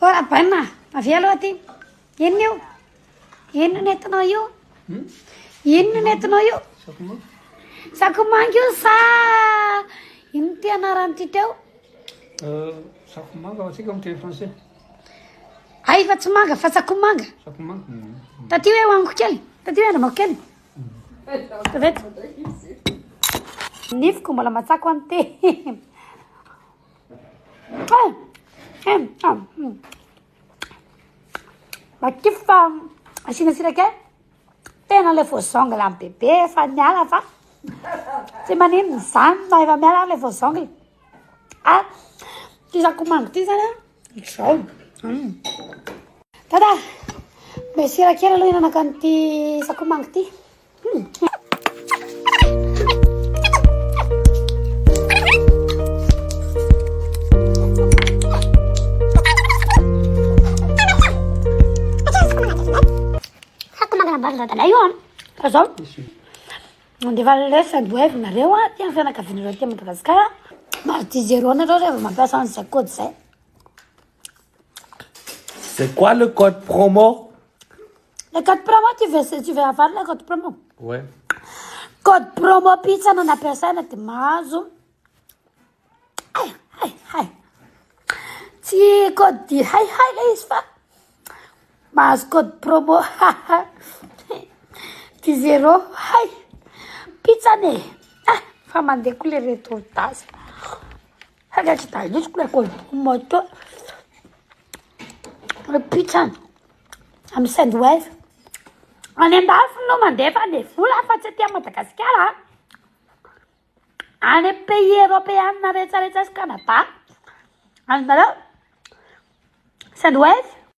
Ora banina, avy aloha ty. Inona io? Inona no entinao io? Inona no entinao io? Sakomangy io sa ino ty anaran'ity teo? Sakomanga atsika amin'ny teny français. Ay, fa tsy manga, fa sakomanga. Sakomanga. Taty hoe hoaniko kely. Taty hoe anamako kely. Veto. Nifiko mbola matsako amin'ny te. Makify fa asiana sira kely. Tena le voasongle amin'ny bebe efa miala fa tsy maninona izany na efa miala le voasongle. Ty sakomangy ty zany izao. Tata, me sira kely aloha hinanako an'ity sakomangy ty. Io zao mandefa le sandwich nareo ty amin'ny fianakavianareo ty Madagasikara. Mardi 0 nareo rehefa mampiasa an'izay code zay. C'est quoi le code promo? Le code promo, tu veux avoir le code promo? Ouais. Code promo pizza non ampiasaina dia mahazo. Tsy code di hay le izy fa mahazo code promo. Ty 0 hay pizza ne. Fa mandeha koa le retour tasy. Ragazzi dai, non scusa col molto. Le pizza amin'ny sandwich. Any andafy no mandeha fa dia vola fa tsy aty Madagasikara. Any pays européen rehetrarehetra sy Canada. Any nareo sandwich